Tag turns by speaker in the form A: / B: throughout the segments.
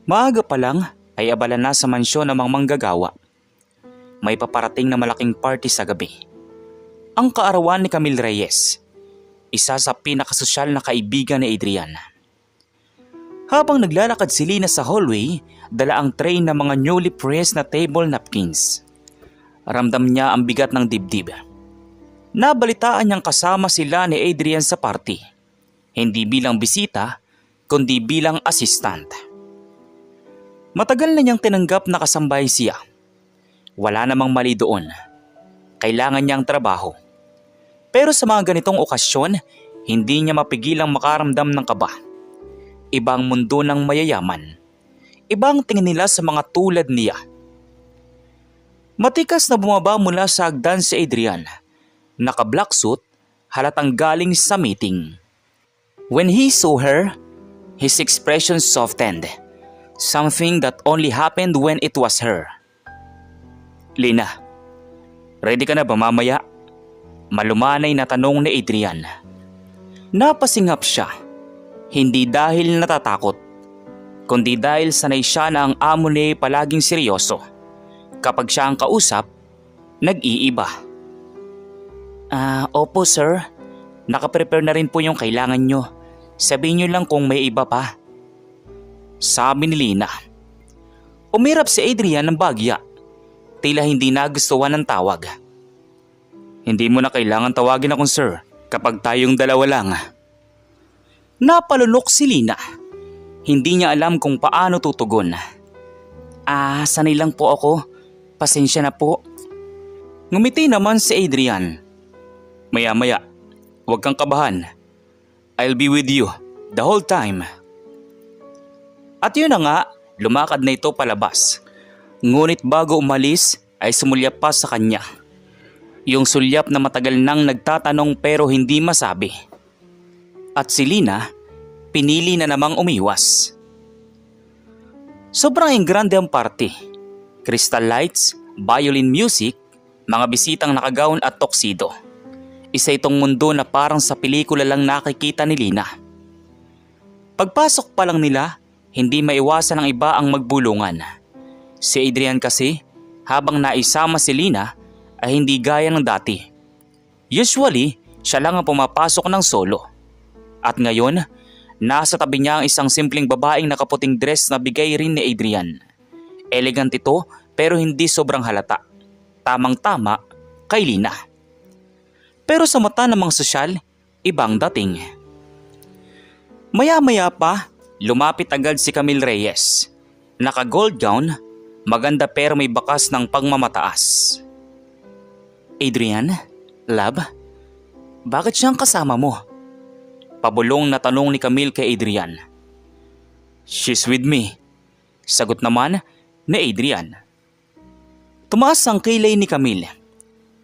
A: Maaga pa lang ay abala na sa mansyon ng mga manggagawa. May paparating na malaking party sa gabi. Ang kaarawan ni Camille Reyes, isa sa pinakasosyal na kaibigan ni Adrian. Habang naglalakad si Lina sa hallway, dala ang tray ng mga newly pressed na table napkins. Ramdam niya ang bigat ng dibdib. Nabalitaan niyang kasama sila ni Adrian sa party. Hindi bilang bisita, kundi bilang assistant. Matagal na niyang tinanggap na kasambay siya. Wala namang mali doon. Kailangan niyang trabaho. Pero sa mga ganitong okasyon, hindi niya mapigilang makaramdam ng kaba. Ibang mundo ng mayayaman. Ibang tingin nila sa mga tulad niya. Matikas na bumaba mula sa hagdan si Adrian. Naka-black suit, halatang galing sa meeting. When he saw her, his expression softened. Something that only happened when it was her. Lina, ready ka na ba mamaya? Malumanay na tanong ni Adrian. Napasingap siya. Hindi dahil natatakot, kundi dahil sanay siya na ang amo niya palaging seryoso. Kapag siya ang kausap, nag-iiba. Opo sir. Nakaprepare na rin po yung kailangan nyo. Sabihin nyo lang kung may iba pa. Sabi ni Lina. Umirap si Adrian ng bagya. Tila hindi nagustuhan ng tawag. Hindi mo na kailangan tawagin akong sir kapag tayong dalawa lang. Napalunok si Lina. Hindi niya alam kung paano tutugon. Sanay lang po ako. Pasensya na po. Ngumiti naman si Adrian. Maya-maya, huwag kang kabahan. I'll be with you the whole time. At yun na nga, lumakad na ito palabas. Ngunit bago umalis ay sumulyap pa sa kanya. Yung sulyap na matagal nang nagtatanong pero hindi masabi. At si Lina, pinili na namang umiwas. Sobrang engrande ang party. Crystal lights, violin music, mga bisitang nakagawn at tuxedo. Isa itong mundo na parang sa pelikula lang nakikita ni Lina. Pagpasok pa lang nila, hindi maiwasan ng iba ang magbulungan. Si Adrian kasi, habang naisama si Lina, ay hindi gaya ng dati. Usually, siya lang ang pumapasok ng solo. At ngayon, nasa tabi niya ang isang simpleng babaeng nakaputing dress na bigay rin ni Adrian. Elegant ito pero hindi sobrang halata. Tamang-tama kay Lina. Pero sa mata ng mga sosyal, ibang dating. Maya-maya pa, lumapit agad si Camille Reyes. Naka-gold gown, maganda pero may bakas ng pagmamataas. Adrian, love, bakit siyang kasama mo? Pabulong na tanong ni Camille kay Adrian. She's with me, sagot naman ni Adrian. Tumaas ang kilay ni Camille.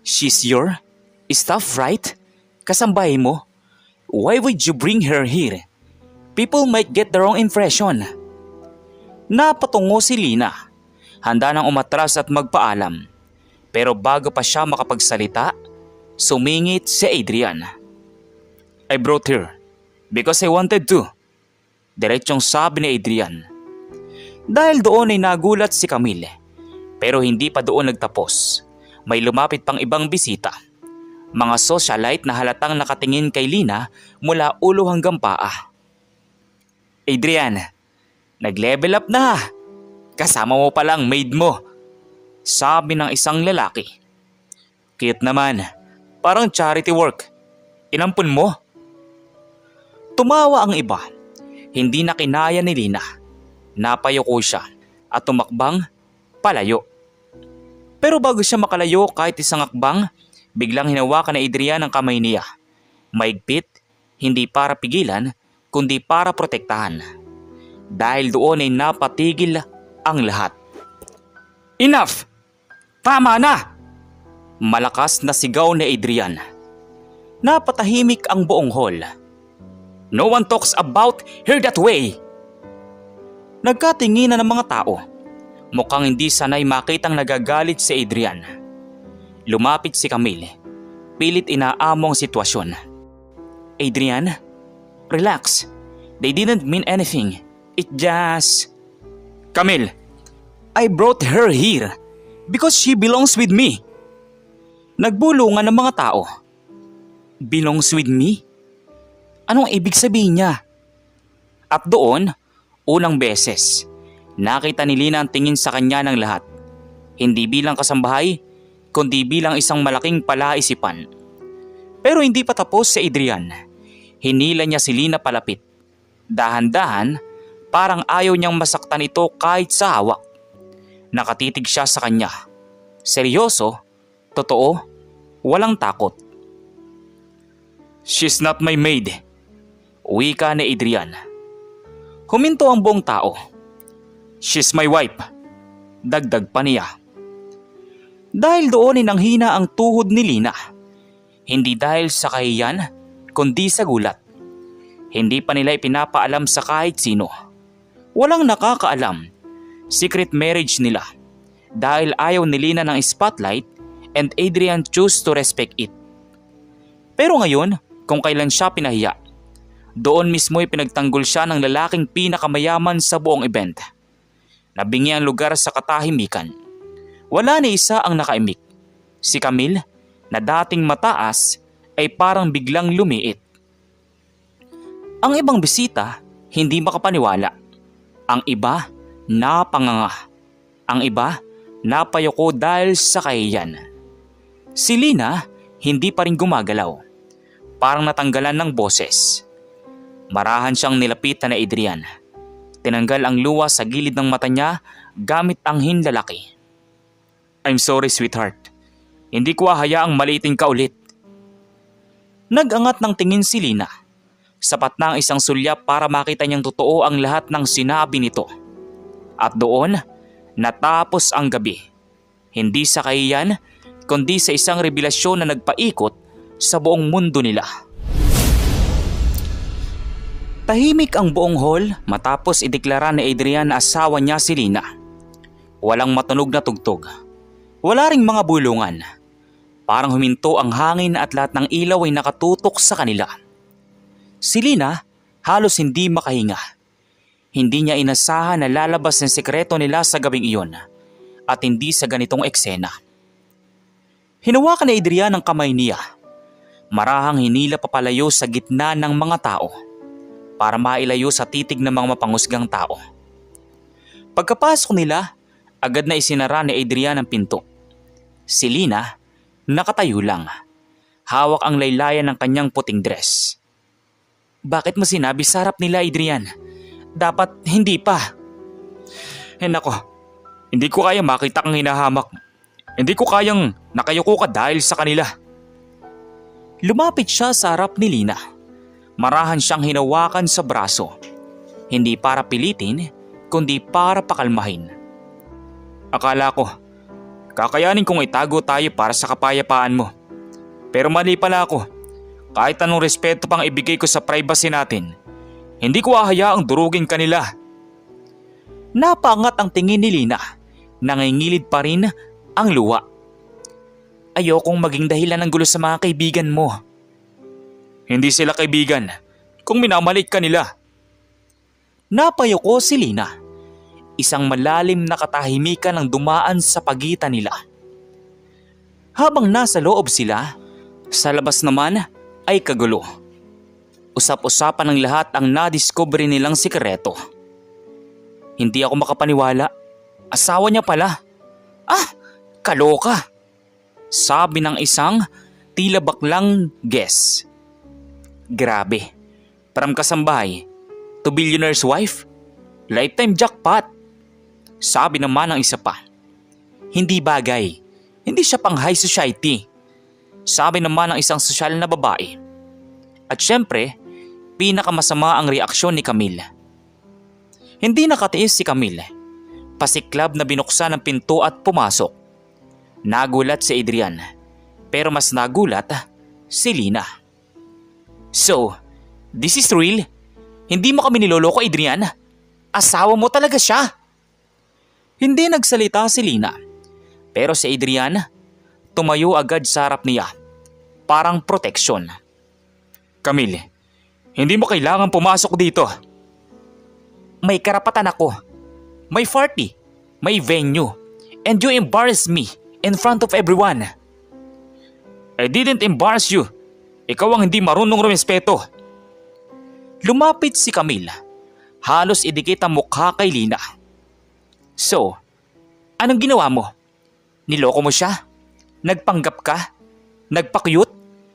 A: She's your staff, right? Kasambahay mo? Why would you bring her here? People might get the wrong impression. Napatungo si Lina. Handa nang umatras at magpaalam. Pero bago pa siya makapagsalita, sumingit si Adrian. I brought her because I wanted to. Diretsong sabi ni Adrian. Dahil doon ay nagulat si Camille. Pero hindi pa doon nagtapos. May lumapit pang ibang bisita. Mga socialite na halatang nakatingin kay Lina mula ulo hanggang paa. Adrian, nag-level up na. Kasama mo palang maid mo. Sabi ng isang lalaki. Cute naman. Parang charity work. Inampun mo? Tumawa ang iba. Hindi na kinaya ni Lina. Napayuko siya at tumakbang palayo. Pero bago siya makalayo kahit isang akbang, biglang hinawakan ni Adrian ang kamay niya. Maigpit, hindi para pigilan, kundi para protektahan. Dahil doon ay napatigil ang lahat. Enough! Tama na! Malakas na sigaw ni Adrian. Napatahimik ang buong hall. No one talks about her that way! Nagkatinginan ng mga tao. Mukhang hindi sanay makitang nagagalit si Adrian. Lumapit si Camille. Pilit inaamo ang sitwasyon. Adrian, relax. They didn't mean anything. It just... Camille, I brought her here because she belongs with me. Nagbulungan ng mga tao. Belongs with me? Anong ibig sabihin niya? At doon, unang beses, nakita ni Lina ang tingin sa kanya ng lahat. Hindi bilang kasambahay, kundi bilang isang malaking palaisipan. Pero hindi pa tapos si Adrian. Hinila niya si Lina palapit. Dahan-dahan, parang ayaw niyang masaktan ito kahit sa hawak. Nakatitig siya sa kanya. Seryoso, totoo, walang takot. She's not my maid, wika ni Adrian. Huminto ang buong tao. She's my wife, dagdag pa niya. Dahil doon nanghina ang tuhod ni Lina. Hindi dahil sa kahiyan, kundi sa gulat. Hindi pa nila ipinapaalam sa kahit sino. Walang nakakaalam. Secret marriage nila. Dahil ayaw ni Lina ng spotlight and Adrian chose to respect it. Pero ngayon, kung kailan siya pinahiya, doon mismo pinagtanggol siya ng lalaking pinakamayaman sa buong event. Nabingi ang lugar sa katahimikan. Wala ni isa ang nakaimik. Si Camille, na dating mataas, ay parang biglang lumiit. Ang ibang bisita, hindi makapaniwala. Ang iba, napanganga. Ang iba, napayoko dahil sa kahiyan. Si Lina, hindi pa rin gumagalaw. Parang natanggalan ng boses. Marahan siyang nilapitan na Adrian. Tinanggal ang luwa sa gilid ng mata niya gamit ang hinlalaki. I'm sorry, sweetheart. Hindi ko hayaang maliitin ka ulit. Nag-angat ng tingin si Lina. Sapat na ang isang sulyap para makita niyang totoo ang lahat ng sinabi nito. At doon, natapos ang gabi. Hindi sa kahiyan, kundi sa isang revelasyon na nagpaikot sa buong mundo nila. Tahimik ang buong hall matapos ideklara ni Adrian na asawa niya si Lina. Walang matunog na tugtog. Wala ring mga bulungan. Parang huminto ang hangin at lahat ng ilaw ay nakatutok sa kanila. Si Lina halos hindi makahinga. Hindi niya inasahan na lalabas ng sekreto nila sa gabing iyon at hindi sa ganitong eksena. Hinawakan ni Adrian ang kamay niya. Marahang hinila papalayo sa gitna ng mga tao para mailayo sa titig ng mga mapangusgang tao. Pagkapasok nila, agad na isinara ni Adrian ang pinto. Si Lina, nakatayo lang. Hawak ang laylayan ng kanyang puting dress. Bakit mo sinabi sa harap nila, Adrian? Dapat hindi pa. Nako, hindi ko kaya makita kang hinahamak. Hindi ko kayang nakayuko ka dahil sa kanila. Lumapit siya sa harap ni Lina. Marahan siyang hinawakan sa braso. Hindi para pilitin, kundi para pakalmahin. Akala ko, kakayanin kong itago tayo para sa kapayapaan mo. Pero mali pala ako. Kahit anong respeto pang ibigay ko sa privacy natin, hindi ko hahayaang durugin kanila. Napaangat ang tingin ni Lina. Nangingilid pa rin ang luha. Ayokong maging dahilan ng gulo sa mga kaibigan mo. Hindi sila kaibigan kung minamalik ka nila. Napayoko si Lina. Isang malalim na katahimikan ang dumaan sa pagitan nila. Habang nasa loob sila, sa labas naman ay kagulo. Usap-usapan ng lahat ang nadiskubre nilang sikreto. Hindi ako makapaniwala. Asawa niya pala. Kaloka. Sabi ng isang tila baklang guess. Grabe. From kasambahay to billionaire's wife? Lifetime jackpot. Sabi naman ng isa pa. Hindi bagay. Hindi siya pang high society. Sabi naman ng isang sosyal na babae. At syempre, pinakamasama ang reaksyon ni Camille. Hindi nakatiis si Camille. Pasiklab na binuksan ang pinto at pumasok. Nagulat si Adrian. Pero mas nagulat si Lina. So, this is real? Hindi mo kami niloloko, Adrian? Asawa mo talaga siya? Hindi nagsalita si Lina. Pero si Adrian, tumayo agad sa harap niya. Parang proteksyon. Camille, hindi mo kailangan pumasok dito. May karapatan ako. May party, may venue, and you embarrass me in front of everyone. I didn't embarrass you. Ikaw ang hindi marunong rumespeto. Lumapit si Camille. Halos idikit ang mukha kay Lina. So, anong ginawa mo? Niloko mo siya? Nagpanggap ka? Nagpakyut?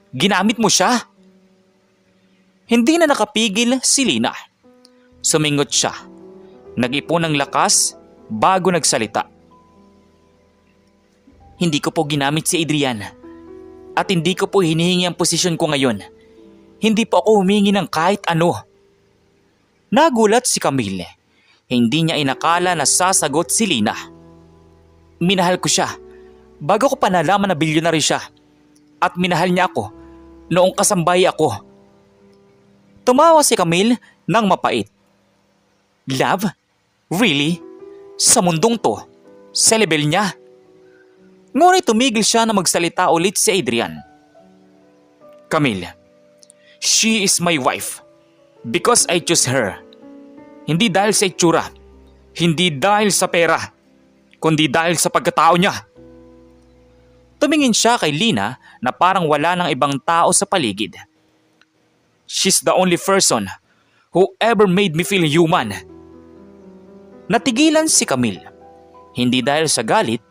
A: Ginamit mo siya? Hindi na nakapigil si Lina. Sumingot siya. Nag-ipon ng lakas bago nagsalita. Hindi ko po ginamit si Adrian. At hindi ko po hinihingi ang posisyon ko ngayon. Hindi po ako humingi ng kahit ano. Nagulat si Camille. Hindi niya inakala na sasagot si Lina. Minahal ko siya bago ko pa nalaman na bilyonaryo siya. At minahal niya ako noong kasambahay ako. Tumawa si Camille ng mapait. Love? Really? Sa mundong to? Sa level niya? Ngunit tumigil siya na magsalita ulit si Adrian. Camille, she is my wife. Because I choose her. Hindi dahil sa itsura. Hindi dahil sa pera. Kundi dahil sa pagkatao niya. Tumingin siya kay Lina na parang wala ng ibang tao sa paligid. She's the only person who ever made me feel human. Natigilan si Camille. Hindi dahil sa galit,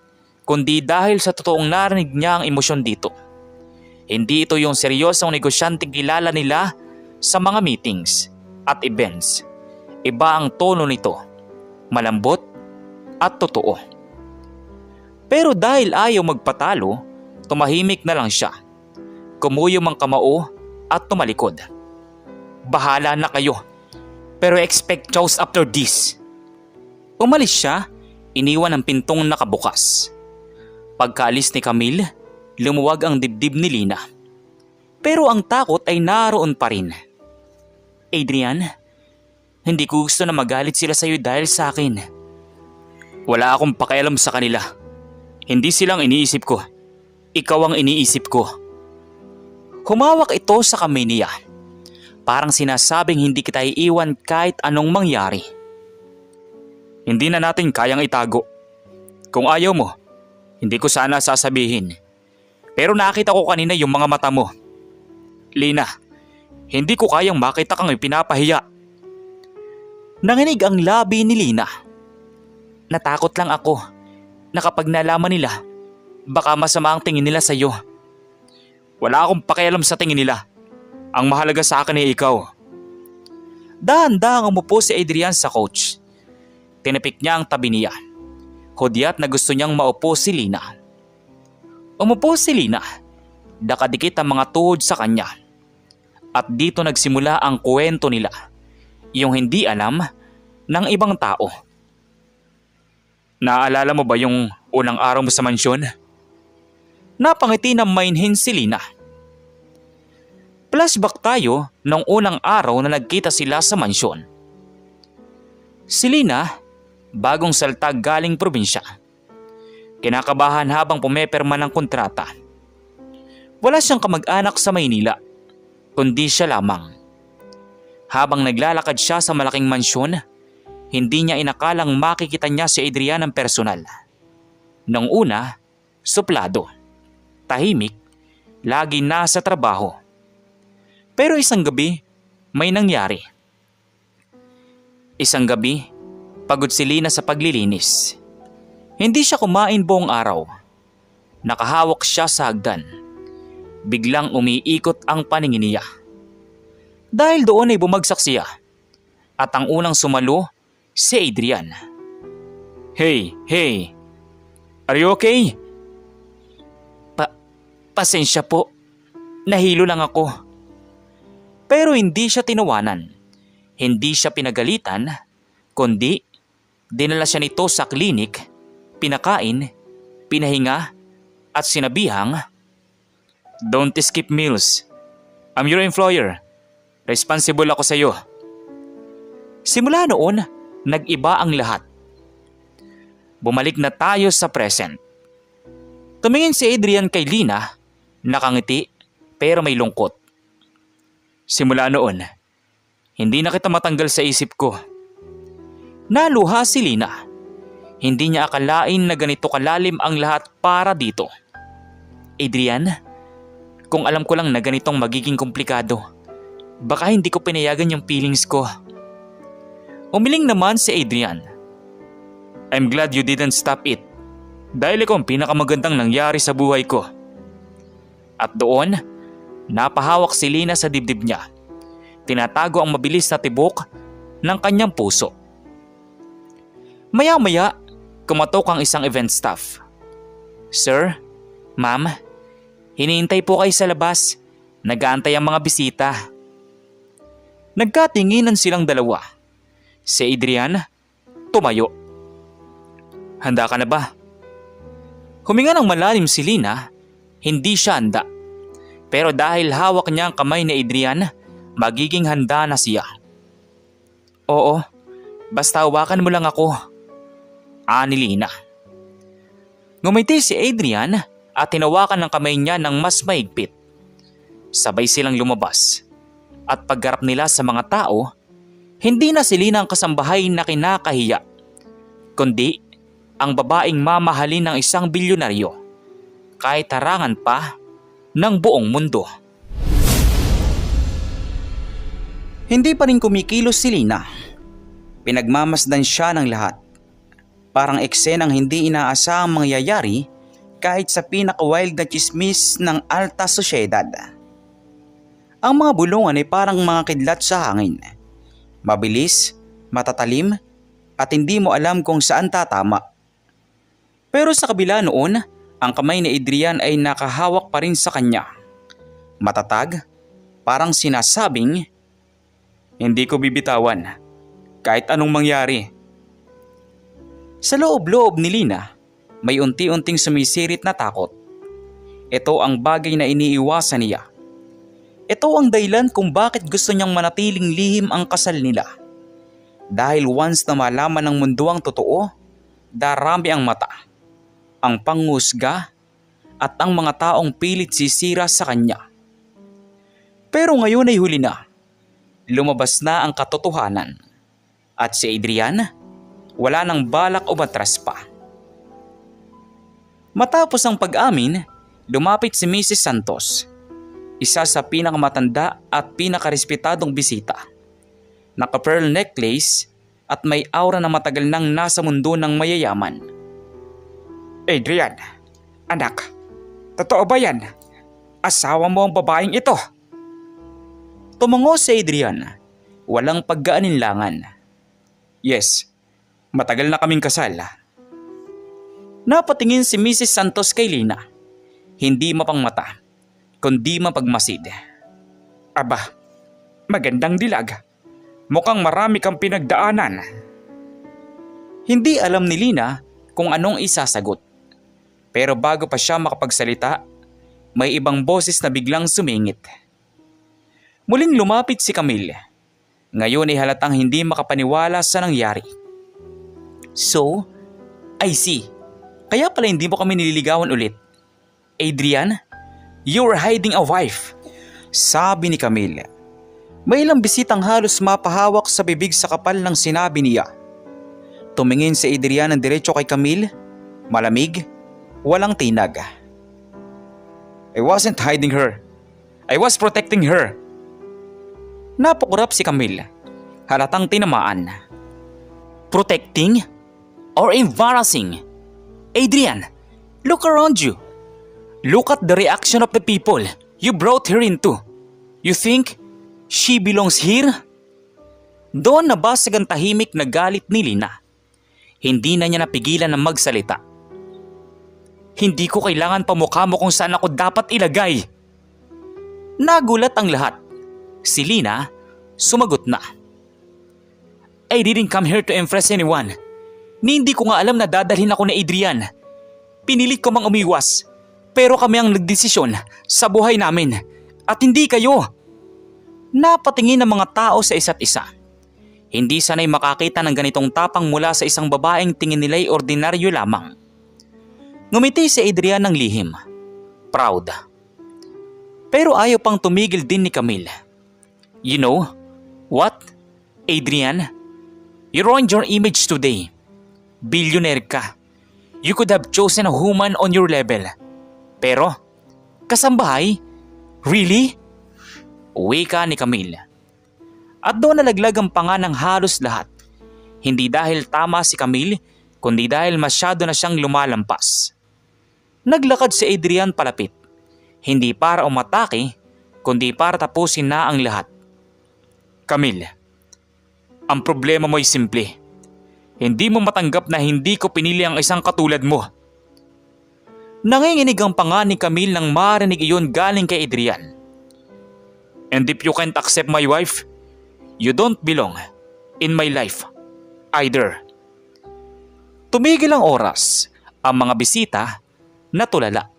A: kundi dahil sa totoong narinig niya ang emosyon dito. Hindi ito yung seryosong negosyanteng kilala nila sa mga meetings at events. Iba ang tono nito, malambot at totoo. Pero dahil ayaw magpatalo, tumahimik na lang siya. Kumuyom ang kamao at tumalikod. Bahala na kayo, pero expect chows after this. Umalis siya, iniwan ang pintong nakabukas. Pagkaalis ni Camille, lumuwag ang dibdib ni Lina. Pero ang takot ay naroon pa rin. Adrian, hindi ko gusto na magalit sila sa iyo dahil sa akin. Wala akong pakialam sa kanila. Hindi silang iniisip ko. Ikaw ang iniisip ko. Humawak ito sa kamay niya. Parang sinasabing hindi kita iiwan kahit anong mangyari. Hindi na natin kayang itago. Kung ayaw mo, hindi ko sana sasabihin. Pero nakita ko kanina yung mga mata mo. Lina, hindi ko kayang makita kang ipinapahiya. Nanginig ang labi ni Lina. Natakot lang ako na kapag nalaman nila, baka masama ang tingin nila sa iyo. Wala akong pakialam sa tingin nila. Ang mahalaga sa akin ay ikaw. Dahan-dahang umupo si Adrian sa couch. Tinipik niya ang tabi niya. Hudyat na gusto niyang maupo si Lina. Umupo si Lina. Nakadikit ang mga tuhod sa kanya. At dito nagsimula ang kwento nila. Yung hindi alam ng ibang tao. Naaalala mo ba yung unang araw mo sa mansyon? Napangiti ng mainhin si Lina. Flashback tayo nung unang araw na nagkita sila sa mansyon. Si Lina, bagong salta galing probinsya. Kinakabahan habang pumepirma ng kontrata. Wala siyang kamag-anak sa Maynila, kundi siya lamang. Habang naglalakad siya sa malaking mansyon, hindi niya inakalang makikita niya si Adrian ng personal. Nung una, suplado, tahimik, lagi nasa trabaho. Pero isang gabi, may nangyari. Isang gabi, pagod si Lina sa paglilinis. Hindi siya kumain buong araw. Nakahawak siya sa hagdan. Biglang umiikot ang paningin niya. Dahil doon ay bumagsak siya. At ang unang sumalo, si Adrian. Hey! Are you okay? Pasensya po. Nahilo lang ako. Pero hindi siya tinawanan. Hindi siya pinagalitan, kundi dinala siya nito sa klinik, pinakain, pinahinga, at sinabihang, "Don't skip meals. I'm your employer. Responsible ako sa iyo." Simula noon, nag-iba ang lahat. Bumalik na tayo sa present. Tumingin si Adrian kay Lina, nakangiti pero may lungkot. Simula noon, hindi na kita matanggal sa isip ko. Naluha si Lina. Hindi niya akalain na ganito kalalim ang lahat para dito. Adrian, kung alam ko lang na ganitong magiging komplikado, baka hindi ko pinayagan yung feelings ko. Umiling naman si Adrian. I'm glad you didn't stop it. Dahil ikaw ang pinakamagandang nangyari sa buhay ko. At doon, napahawak si Lina sa dibdib niya. Tinatago ang mabilis na tibok ng kanyang puso. Maya-maya, kumatok ang isang event staff. Sir, ma'am, hinihintay po kayo sa labas. Nag-aantay ang mga bisita. Nagkatinginan silang dalawa. Si Adrian, tumayo. Handa ka na ba? Huminga ng malalim si Lina, hindi siya handa. Pero dahil hawak niya ang kamay ni Adrian, magiging handa na siya. Oo, basta hawakan mo lang ako. Ani Lina. Ngumiti si Adrian at tinawakan ng kamay niya ng mas mahigpit. Sabay silang lumabas. At paggarap nila sa mga tao, hindi na si Lina ang kasambahay na kinakahiya, kundi ang babaeng mamahalin ng isang bilyonaryo, kahit harangan pa ng buong mundo. Hindi pa rin kumikilos si Lina. Pinagmamasdan siya ng lahat. Parang eksenang hindi inaasahang mangyayari kahit sa pinaka-wild na chismis ng alta sosyedad. Ang mga bulungan ay parang mga kidlat sa hangin. Mabilis, matatalim, at hindi mo alam kung saan tatama. Pero sa kabila noon, ang kamay ni Adrian ay nakahawak pa rin sa kanya. Matatag, parang sinasabing, hindi ko bibitawan, kahit anong mangyari. Sa loob-loob ni Lina, may unti-unting sumisirit na takot. Ito ang bagay na iniiwasan niya. Ito ang dahilan kung bakit gusto niyang manatiling lihim ang kasal nila. Dahil once na malaman ng mundo ang totoo, darami ang mata, ang panghusga, at ang mga taong pilit sisira sa kanya. Pero ngayon ay huli na. Lumabas na ang katotohanan. At si Adrian, wala nang balak umatras pa. Matapos ang pag-amin, lumapit si Mrs. Santos, isa sa pinakamatanda at pinakarespetadong bisita. Naka-pearl necklace at may aura na matagal nang nasa mundo ng mayayaman. Adrian, anak, totoo ba yan? Asawa mo ang babaeng ito? Tumango si Adrian, walang pagkaaninlangan. Yes, matagal na kaming kasal. Napatingin si Mrs. Santos kay Lina, hindi mapangmata, kundi mapagmasid. Aba, magandang dilag. Mukhang marami kang pinagdaanan. Hindi alam ni Lina kung anong isasagot. Pero bago pa siya makapagsalita, may ibang boses na biglang sumingit. Muling lumapit si Camille. Ngayon ay halatang hindi makapaniwala sa nangyari. So, I see. Kaya pala hindi mo kami nililigawan ulit. Adrian, you are hiding a wife. Sabi ni Camille. May ilang bisitang halos mapahawak sa bibig sa kapal ng sinabi niya. Tumingin si Adrian ng diretso kay Camille, malamig, walang tinag. I wasn't hiding her. I was protecting her. Napakurap si Camille, halatang tinamaan. Protecting or embarrassing? Adrian, look around you. Look at the reaction of the people you brought her into. You think she belongs here? Doon nabasag ang tahimik na galit ni Lina. Hindi na niya napigilan na magsalita. Hindi ko kailangan pamukha mo kung saan ako dapat ilagay. Nagulat ang lahat. Si Lina, sumagot na. I didn't come here to impress anyone. Hindi ko nga alam na dadalhin ako ni Adrian. Pinilit ko mang umiwas. Pero kami ang nagdesisyon sa buhay namin. At hindi kayo. Napatingin ang mga tao sa isa't isa. Hindi sanay makakita ng ganitong tapang mula sa isang babaeng tingin nila'y ordinaryo lamang. Ngumiti si Adrian ng lihim. Proud. Pero ayaw pang tumigil din ni Camille. You know what, Adrian? You ruined your image today. Billionaire ka. You could have chosen a woman on your level. Pero, kasambahay? Really? Wika ni Camille. At doon nalaglag ang panga ng halos lahat. Hindi dahil tama si Camille, kundi dahil masyado na siyang lumalampas. Naglakad si Adrian palapit. Hindi para umatake, kundi para tapusin na ang lahat. Camille, ang problema mo ay simple. Hindi mo matanggap na hindi ko pinili ang isang katulad mo. Nanginginig ang panga ni Camille nang marinig iyon galing kay Adrian. And if you can't accept my wife, you don't belong in my life either. Tumigil ang oras. Ang mga bisita natulala.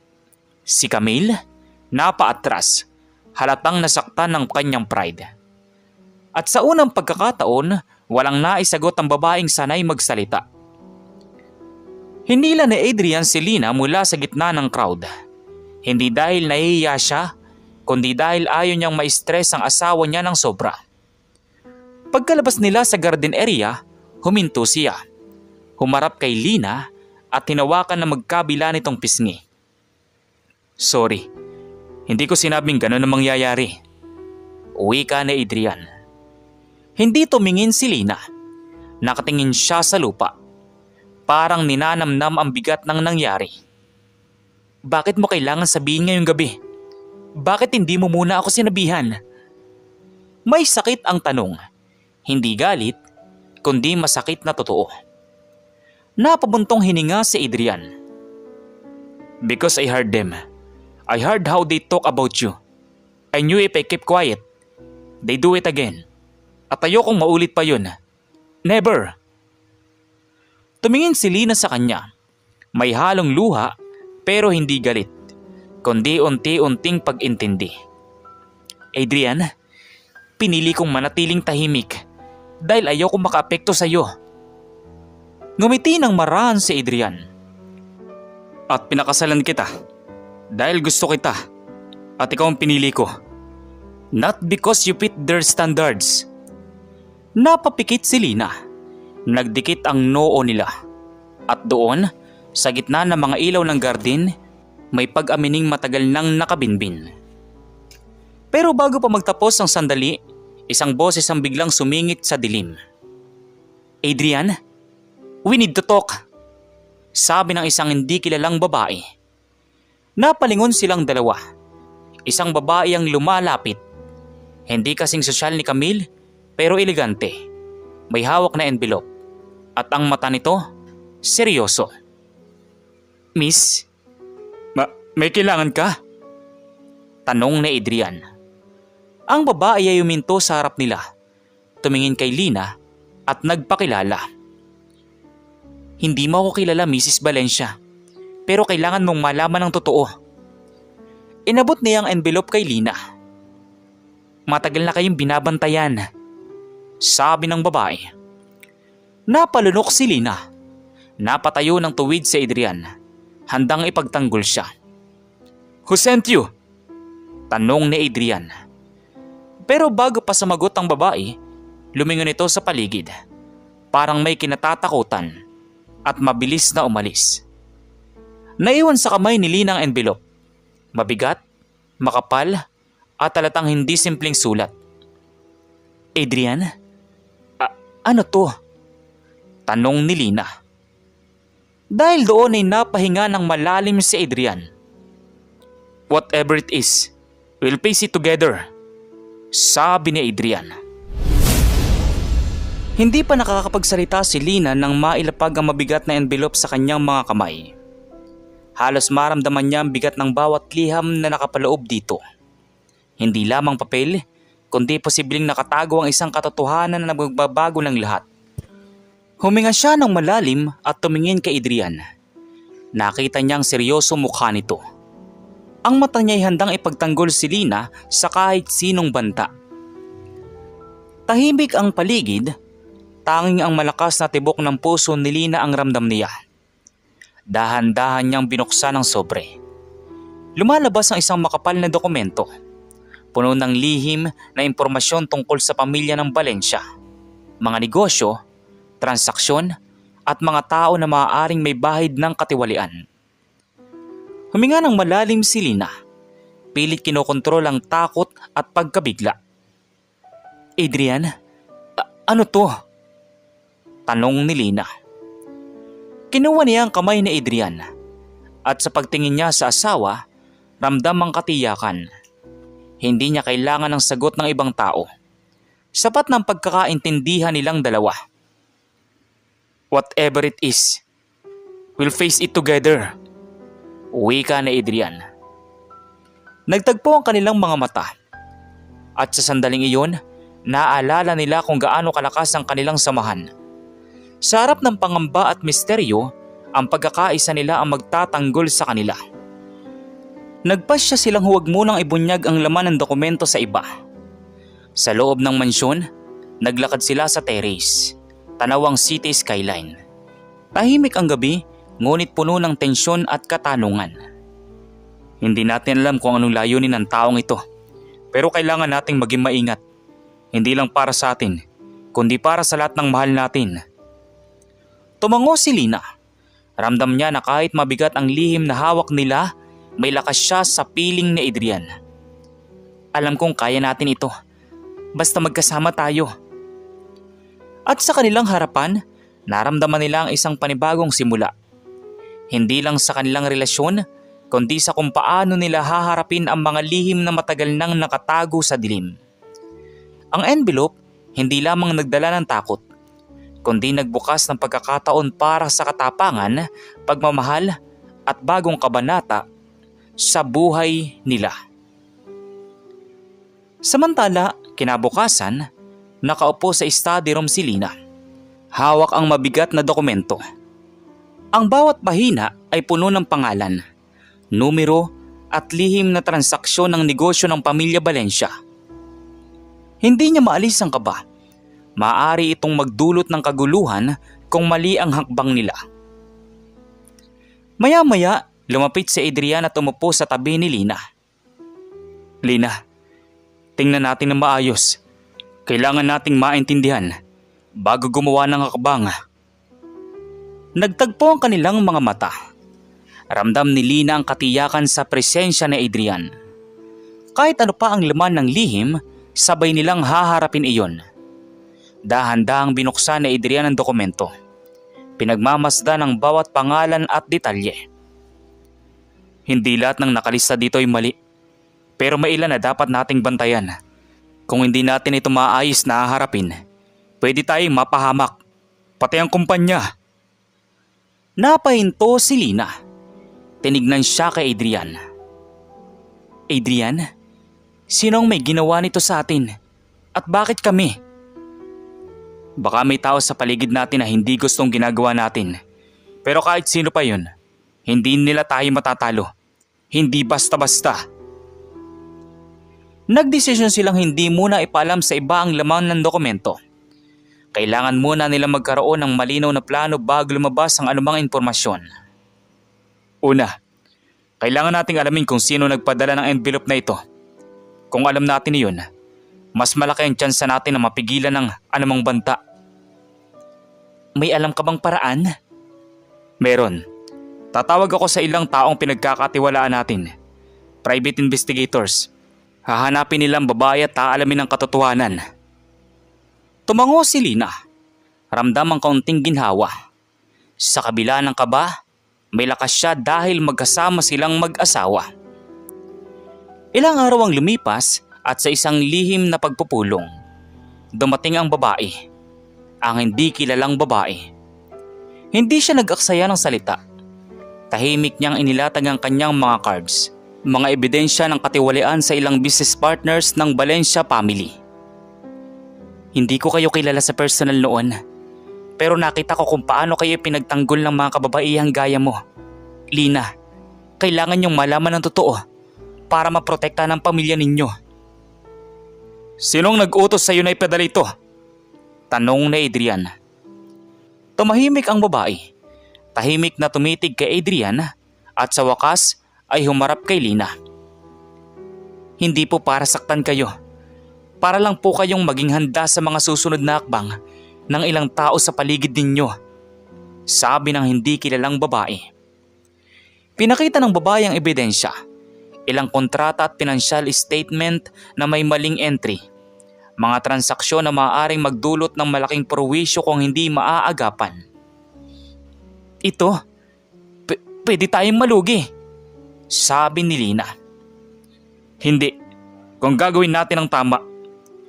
A: Si Camille napaatras, halatang nasaktan ng kanyang pride. At sa unang pagkakataon, walang naisagot ang babaeng sanay magsalita. Hinila ni Adrian si Lina mula sa gitna ng crowd. Hindi dahil nahihiya siya, kundi dahil ayaw niyang ma-stress ang asawa niya ng sobra. Pagkalabas nila sa garden area, huminto siya. Humarap kay Lina at tinawakan na magkabila nitong pisngi. Sorry, hindi ko sinabing gano'n ang mangyayari. Wika ni Adrian. Hindi tumingin si Lina. Nakatingin siya sa lupa. Parang ninanamnam ang bigat ng nangyari. Bakit mo kailangan sabihin ngayong gabi? Bakit hindi mo muna ako sinabihan? May sakit ang tanong. Hindi galit, kundi masakit na totoo. Napabuntong hininga si Adrian. Because I heard them. I heard how they talk about you. I knew if I keep quiet, they do it again. At ayokong maulit pa yun. Never. Tumingin si Lina sa kanya. May halong luha pero hindi galit, kundi unti-unting pag-intindi. Adrian, pinili kong manatiling tahimik dahil ayokong makaapekto sa iyo. Ngumiti ng marahan si Adrian. At pinakasalan kita dahil gusto kita at ikaw ang pinili ko. Not because you fit their standards. Napapikit si Lina. Nagdikit ang noo nila. At doon, sa gitna ng mga ilaw ng garden, may pag-amining matagal nang nakabinbin. Pero bago pa magtapos ang sandali, isang boses ang biglang sumingit sa dilim. Adrian, we need to talk. Sabi ng isang hindi kilalang babae. Napalingon silang dalawa. Isang babae ang lumalapit. Hindi kasing sosyal ni Camille, pero elegante. May hawak na envelope. At ang mata nito, seryoso. Miss, may kailangan ka? Tanong ni Adrian. Ang babae ay huminto sa harap nila. Tumingin kay Lina at nagpakilala. Hindi mo ako kilala, Mrs. Valencia. Pero kailangan mong malaman ang totoo. Inabot niya ang envelope kay Lina. Matagal na kayong binabantayan, sabi ng babae. Napalunok si Lina. Napatayo ng tuwid si Adrian. Handang ipagtanggol siya. Who sent you? Tanong ni Adrian. Pero bago pa sumagot ang babae, lumingon ito sa paligid. Parang may kinatatakutan at mabilis na umalis. Naiwan sa kamay ni Lina ang envelope. Mabigat, makapal, at talatang hindi simpleng sulat. Adrian? Ano to? Tanong ni Lina. Dahil doon ay napahinga ng malalim si Adrian. Whatever it is, we'll face it together, sabi ni Adrian. Hindi pa nakakapagsalita si Lina nang mailapag ang mabigat na envelope sa kanyang mga kamay. Halos maramdaman niya ang bigat ng bawat liham na nakapaloob dito. Hindi lamang papel, kundi posibleng nakatago ang isang katotohanan na magbabago ng lahat. Huminga siya ng malalim at tumingin kay Adrian. Nakita niyang seryoso mukha nito. Ang mata niya ay handang ipagtanggol si Lina sa kahit sinong banta. Tahimik ang paligid, tanging ang malakas na tibok ng puso ni Lina ang ramdam niya. Dahan-dahan niyang binuksan ang sobre. Lumalabas ang isang makapal na dokumento. Puno ng lihim na impormasyon tungkol sa pamilya ng Valencia, mga negosyo, transaksyon at mga tao na maaaring may bahid ng katiwalian. Huminga ng malalim si Lina. Pilit kinokontrol ang takot at pagkabigla. Adrian, ano to? Tanong ni Lina. Kinuha niya ang kamay ni Adrian at sa pagtingin niya sa asawa, ramdam ang katiyakan. Hindi niya kailangan ng sagot ng ibang tao. Sapat ng pagkakaintindihan nilang dalawa. Whatever it is, we'll face it together. Wika ni Adrian. Nagtagpo ang kanilang mga mata. At sa sandaling iyon, naaalala nila kung gaano kalakas ang kanilang samahan. Sa harap ng pangamba at misteryo, ang pagkakaisa nila ang magtatanggol sa kanila. Nagpasya silang huwag munang ibunyag ang laman ng dokumento sa iba. Sa loob ng mansyon, naglakad sila sa terrace, tanaw ang city skyline. Tahimik ang gabi, ngunit puno ng tensyon at katanungan. Hindi natin alam kung anong layunin ng taong ito, pero kailangan nating maging maingat. Hindi lang para sa atin, kundi para sa lahat ng mahal natin. Tumango si Lina. Ramdam niya na kahit mabigat ang lihim na hawak nila, may lakas siya sa piling ni Adrian. Alam kong kaya natin ito. Basta magkasama tayo. At sa kanilang harapan, naramdaman nila ang isang panibagong simula. Hindi lang sa kanilang relasyon, kundi sa kung paano nila haharapin ang mga lihim na matagal nang nakatago sa dilim. Ang envelope, hindi lamang nagdala ng takot, kundi nagbukas ng pagkakataon para sa katapangan, pagmamahal at bagong kabanata sa buhay nila. Samantala, kinabukasan, nakaupo sa study room si Lina. Hawak ang mabigat na dokumento. Ang bawat pahina ay puno ng pangalan, numero at lihim na transaksyon ng negosyo ng pamilya Valencia. Hindi niya maalis ang kaba. Maaari itong magdulot ng kaguluhan kung mali ang hakbang nila. Maya-maya, lumapit si Adrian at umupo sa tabi ni Lina. Lina, tingnan natin na maayos. Kailangan nating maintindihan bago gumawa ng hakbang. Nagtagpo ang kanilang mga mata. Ramdam ni Lina ang katiyakan sa presensya ni Adrian. Kahit ano pa ang laman ng lihim, sabay nilang haharapin iyon. Dahan-dahang binuksan ni Adrian ang dokumento. Pinagmamasdan ang bawat pangalan at detalye. Hindi lahat ng nakalista dito ay mali. Pero may ilan na dapat nating bantayan. Kung hindi natin ito maayos na haharapin, pwede tayong mapahamak. Pati ang kumpanya. Napahinto si Lina. Tinignan siya kay Adrian. Adrian, sinong may ginawa nito sa atin? At bakit kami? Baka may tao sa paligid natin na hindi gustong ginagawa natin. Pero kahit sino pa yun, hindi nila tayo matatalo. Hindi basta-basta. Nagdesisyon silang hindi muna ipaalam sa iba ang laman ng dokumento. Kailangan muna nila magkaroon ng malinaw na plano bago lumabas ang anumang impormasyon. Una, kailangan nating alamin kung sino nagpadala ng envelope na ito. Kung alam natin iyon, mas malaki ang tsansa natin na mapigilan ng anumang banta. May alam ka bang paraan? Meron. Tatawag ako sa ilang taong pinagkakatiwalaan natin. Private investigators. Hahanapin nilang babae at aalamin ang katotohanan. Tumango si Lina. Ramdam ang kaunting ginhawa. Sa kabila ng kaba, may lakas siya dahil magkasama silang mag-asawa. Ilang araw ang lumipas at sa isang lihim na pagpupulong, dumating ang babae. Ang hindi kilalang babae. Hindi siya nag-aksaya ng salita. Tahimik niyang inilatag ang kanyang mga cards, mga ebidensya ng katiwalian sa ilang business partners ng Valencia family. Hindi ko kayo kilala sa personal noon, pero nakita ko kung paano kayo pinagtanggol ng mga kababaihang gaya mo. Lina, kailangan niyong malaman ng totoo para maprotekta ng pamilya ninyo. Sinong nag-utos sa iyo na ipadala ito? Tanong ni Adrian. Tumahimik ang babae. Tahimik na tumitig kay Adrian at sa wakas ay humarap kay Lina. Hindi po para saktan kayo. Para lang po kayong maging handa sa mga susunod na hakbang ng ilang tao sa paligid ninyo. sabi ng hindi kilalang babae. Pinakita ng babae ang ebidensya, ilang kontrata at financial statement na may maling entry. Mga transaksyon na maaaring magdulot ng malaking perwisyo kung hindi maaagapan. Ito, pwede tayong malugi, sabi ni Lina. Hindi, kung gagawin natin ang tama,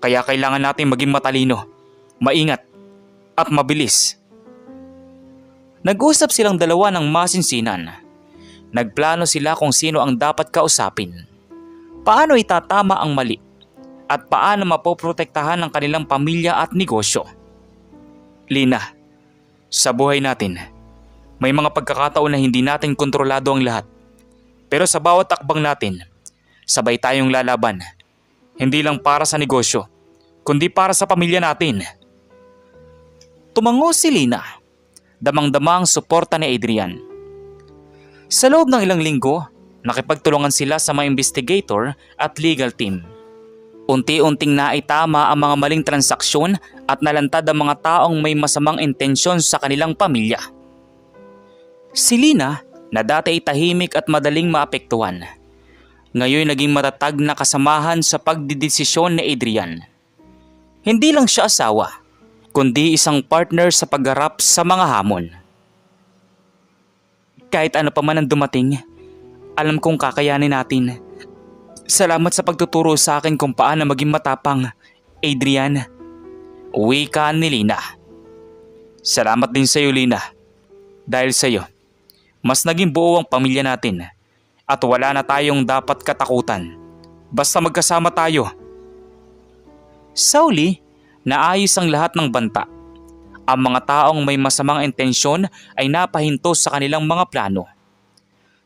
A: kaya kailangan natin maging matalino, maingat, at mabilis. Nag-usap silang dalawa ng masinsinan. Nagplano sila kung sino ang dapat kausapin, paano itatama ang mali, at paano mapoprotektahan ang kanilang pamilya at negosyo. Lina, sa buhay natin, may mga pagkakataon na hindi natin kontrolado ang lahat. Pero sa bawat akbang natin, sabay tayong lalaban. Hindi lang para sa negosyo, kundi para sa pamilya natin. Tumango si Lina, damang-dama ang suporta ni Adrian. Sa loob ng ilang linggo, nakipagtulungan sila sa mga investigator at legal team. Unti-unting naitama ang mga maling transaksyon at nalantad ang mga taong may masamang intensyon sa kanilang pamilya. Si Lina, na dati ay tahimik at madaling maapektuhan, ngayon naging matatag na kasamahan sa pagdidesisyon ni Adrian. Hindi lang siya asawa, kundi isang partner sa pagharap sa mga hamon. Kahit ano pa man ang dumating, alam kong kakayanin natin. Salamat sa pagtuturo sa akin kung paano maging matapang, Adrian. Wika ni Lina. Salamat din sa iyo, Lina. Dahil sa iyo, mas naging buo ang pamilya natin at wala na tayong dapat katakutan. Basta magkasama tayo. Sa uli, naayos ang lahat ng banta. Ang mga taong may masamang intensyon ay napahinto sa kanilang mga plano.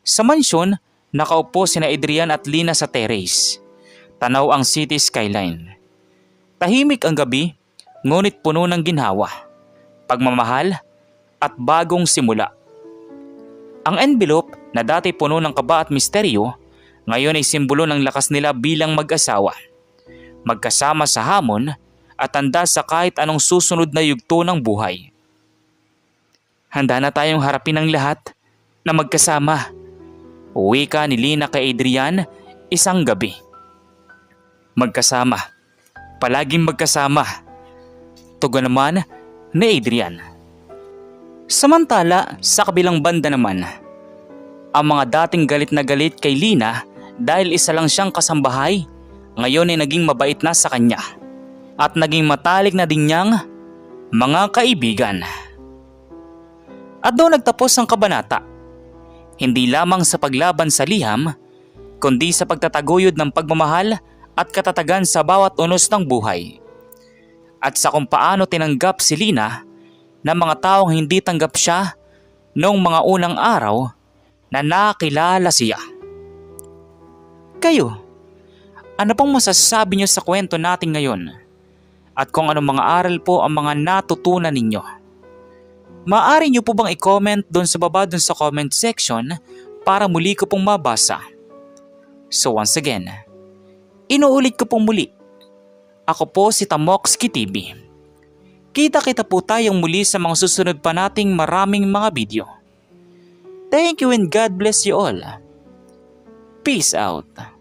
A: Sa mansyon, nakaupo sina Adrian at Lina sa terrace. Tanaw ang city skyline. Tahimik ang gabi, ngunit puno ng ginhawa, pagmamahal at bagong simula. Ang envelope na dati puno ng kaba at misteryo, ngayon ay simbolo ng lakas nila bilang mag-asawa. Magkasama sa hamon at handa sa kahit anong susunod na yugto ng buhay. Handa na tayong harapin ang lahat na magkasama. Wika ni Lina kay Adrian isang gabi. Magkasama. Palaging magkasama. Tugon naman ni Adrian. Samantala, sa kabilang banda naman, ang mga dating galit na galit kay Lina dahil isa lang siyang kasambahay, ngayon ay naging mabait na sa kanya at naging matalik na din niyang mga kaibigan. At doon nagtapos ang kabanata. Hindi lamang sa paglaban sa liham, kundi sa pagtataguyod ng pagmamahal at katatagan sa bawat unos ng buhay. At sa kung paano tinanggap si Lina ng mga taong hindi tanggap siya noong mga unang araw na nakilala siya. Kayo, ano pong masasabi niyo sa kwento natin ngayon? At kung anong mga aral po ang mga natutunan ninyo? Maaari niyo po bang i-comment doon sa baba doon sa comment section para muli ko pong mabasa? So once again, inuulit ko pong muli. Ako po si Tamoxki TV. Kita-kita po tayong muli sa mga susunod pa nating maraming mga video. Thank you and God bless you all. Peace out.